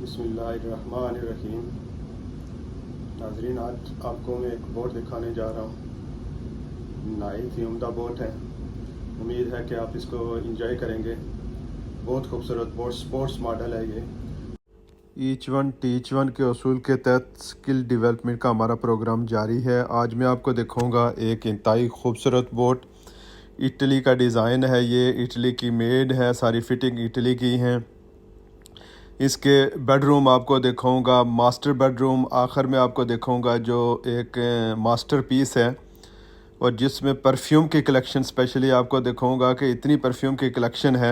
बिस्मिल्लाहिर्रहमानिर्रहीम। नाज़रीन, आज आपको मैं एक बोट दिखाने जा रहा हूँ। नाइस उम्दा बोट है। उम्मीद है कि आप इसको एंजॉय करेंगे। बहुत खूबसूरत बोट, स्पोर्ट्स मॉडल है ये। ईच वन टीच वन के असूल के तहत स्किल डेवलपमेंट का हमारा प्रोग्राम जारी है। आज मैं आपको दिखाऊंगा एक इंतहाई खूबसूरत बोट। इटली का डिज़ाइन है, ये इटली की मेड है, सारी फिटिंग इटली की हैं। इसके बेडरूम आपको दिखाऊंगा, मास्टर बेडरूम आखिर में आपको दिखाऊंगा, जो एक मास्टर पीस है और जिसमें परफ्यूम की कलेक्शन स्पेशली आपको दिखाऊंगा कि इतनी परफ्यूम की कलेक्शन है।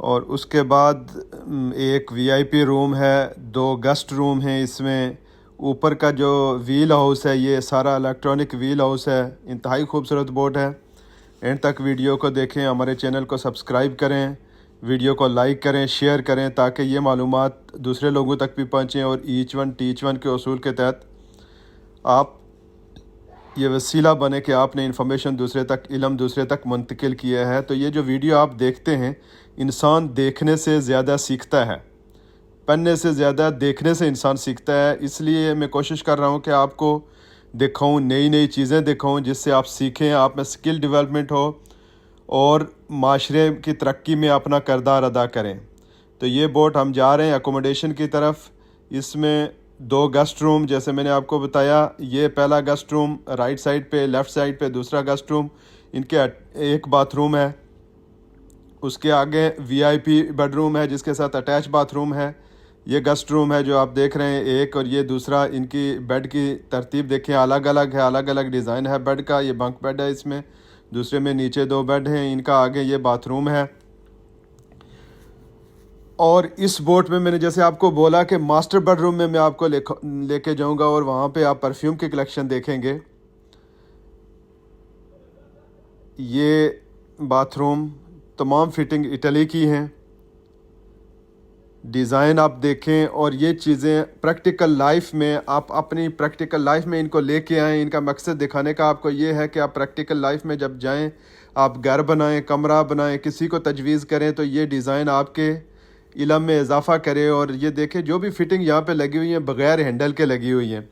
और उसके बाद एक वीआईपी रूम है, 2 गेस्ट रूम हैं इसमें। ऊपर का जो व्हील हाउस है, ये सारा इलेक्ट्रॉनिक व्हील हाउस है। इंतहाई खूबसूरत बोट है। एंड तक वीडियो को देखें, हमारे चैनल को सब्सक्राइब करें, वीडियो को लाइक करें, शेयर करें, ताकि ये मालूमात दूसरे लोगों तक भी पहुँचें और ईच वन टीच वन के असूल के तहत आप ये वसीला बने कि आपने इंफॉर्मेशन दूसरे तक, इल्म दूसरे तक मुंतकिल किया है। तो ये जो वीडियो आप देखते हैं, इंसान देखने से ज़्यादा सीखता है, पढ़ने से ज़्यादा देखने से इंसान सीखता है। इसलिए मैं कोशिश कर रहा हूँ कि आपको दिखाऊँ, नई नई चीज़ें दिखाऊँ, जिससे आप सीखें, आप में स्किल डेवलपमेंट हो और माशरे की तरक्की में अपना किरदार अदा करें। तो ये बोट हम जा रहे हैं अकोमोडेशन की तरफ। इसमें 2 गेस्ट रूम, जैसे मैंने आपको बताया, ये पहला गेस्ट रूम राइट साइड पे, लेफ़्ट साइड पे दूसरा गेस्ट रूम, इनके एक बाथरूम है। उसके आगे वीआईपी बेडरूम है जिसके साथ अटैच बाथरूम है। ये गेस्ट रूम है जो आप देख रहे हैं एक, और ये दूसरा। इनकी बेड की तरतीब देखें, अलग अलग है, अलग अलग डिज़ाइन है बेड का। ये बंक बेड है इसमें, दूसरे में नीचे 2 बेड हैं। इनका आगे ये बाथरूम है। और इस बोट में मैंने जैसे आपको बोला कि मास्टर बेडरूम में मैं आपको लेके जाऊंगा और वहाँ पे आप परफ्यूम की कलेक्शन देखेंगे। ये बाथरूम तमाम फिटिंग इटली की हैं। डिज़ाइन आप देखें, और ये चीज़ें प्रैक्टिकल लाइफ में आप अपनी प्रैक्टिकल लाइफ में इनको लेके आएँ। इनका मकसद दिखाने का आपको ये है कि आप प्रैक्टिकल लाइफ में जब जाएं, आप घर बनाएं, कमरा बनाएं, किसी को तजवीज़ करें, तो ये डिज़ाइन आपके इल्म में इजाफ़ा करे। और ये देखें, जो भी फिटिंग यहाँ पे लगी हुई है बग़ैर हैंडल के लगी हुई हैं।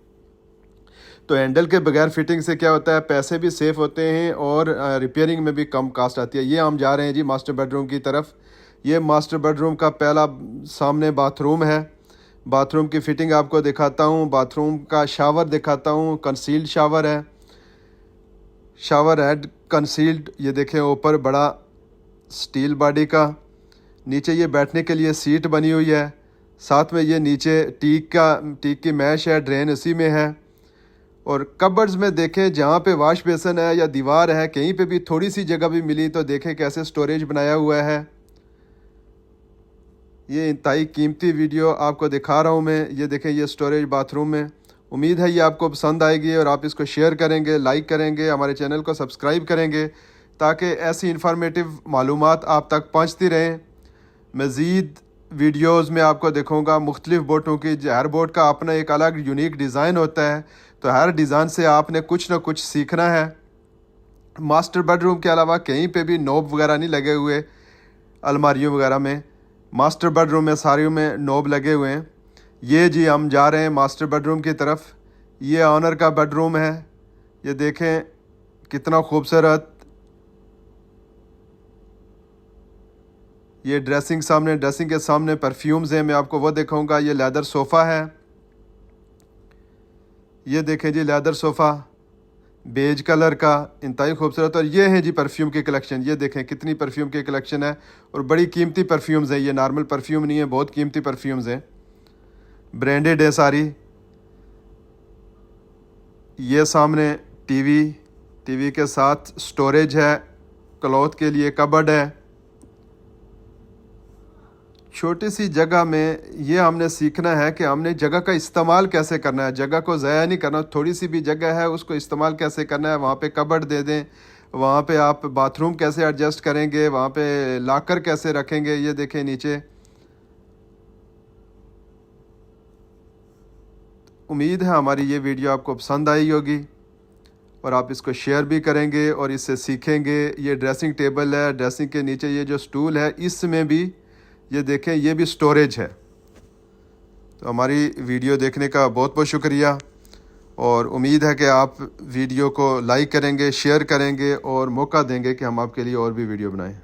तो हैंडल के बगैर फिटिंग से क्या होता है, पैसे भी सेफ़ होते हैं और रिपेयरिंग में भी कम कास्ट आती है। ये हम जा रहे हैं जी मास्टर बेडरूम की तरफ। ये मास्टर बेडरूम का पहला सामने बाथरूम है। बाथरूम की फ़िटिंग आपको दिखाता हूँ। बाथरूम का शावर दिखाता हूँ, कंसील्ड शावर है, शावर हेड कंसील्ड। ये देखें, ऊपर बड़ा स्टील बॉडी का, नीचे ये बैठने के लिए सीट बनी हुई है। साथ में ये नीचे टीक की मैश है, ड्रेन उसी में है। और कबर्ड्स में देखें, जहाँ पे वाश बेसन है या दीवार है, कहीं पे भी थोड़ी सी जगह भी मिली तो देखें कैसे स्टोरेज बनाया हुआ है। ये इंतहाई कीमती वीडियो आपको दिखा रहा हूँ मैं। ये देखें, ये स्टोरेज बाथरूम में। उम्मीद है ये आपको पसंद आएगी और आप इसको शेयर करेंगे, लाइक करेंगे, हमारे चैनल को सब्सक्राइब करेंगे, ताकि ऐसी इंफॉर्मेटिव मालूमात आप तक पहुँचती रहें। मज़ीद वीडियोज़ में आपको दिखाऊँगा मुख्तलिफ़ बोटों की। हर बोट का अपना एक अलग यूनिक डिज़ाइन होता है, तो हर डिज़ाइन से आपने कुछ ना कुछ सीखना है। मास्टर बेडरूम के अलावा कहीं पे भी नोब वगैरह नहीं लगे हुए अलमारियों वगैरह में। मास्टर बेडरूम में सारियों में नोब लगे हुए हैं। ये जी हम जा रहे हैं मास्टर बेडरूम की तरफ। ये ऑनर का बेडरूम है। ये देखें कितना खूबसूरत। ये ड्रेसिंग के सामने परफ्यूम्स हैं, मैं आपको वो दिखाऊंगा। ये लेदर सोफ़ा है। ये देखें जी, लेदर सोफ़ा बेज कलर का, इंतहाई खूबसूरत। और ये है जी परफ्यूम की कलेक्शन। ये देखें कितनी परफ्यूम की कलेक्शन है, और बड़ी कीमती परफ्यूम्स हैं। ये नॉर्मल परफ्यूम नहीं है, बहुत कीमती परफ्यूम्स हैं, ब्रांडेड है सारी। ये सामने टीवी के साथ स्टोरेज है, क्लॉथ के लिए कबर्ड है। छोटी सी जगह में ये हमने सीखना है कि हमने जगह का इस्तेमाल कैसे करना है, जगह को ज़ाया नहीं करना। थोड़ी सी भी जगह है उसको इस्तेमाल कैसे करना है। वहाँ पे कबर्ड दे दें, वहाँ पे आप बाथरूम कैसे एडजस्ट करेंगे, वहाँ पे लॉकर कैसे रखेंगे। ये देखें नीचे। उम्मीद है हमारी ये वीडियो आपको पसंद आई होगी और आप इसको शेयर भी करेंगे और इससे सीखेंगे। ये ड्रेसिंग टेबल है, ड्रेसिंग के नीचे ये जो स्टूल है, इसमें भी ये देखें, ये भी स्टोरेज है। तो हमारी वीडियो देखने का बहुत बहुत शुक्रिया, और उम्मीद है कि आप वीडियो को लाइक करेंगे, शेयर करेंगे और मौका देंगे कि हम आपके लिए और भी वीडियो बनाएं।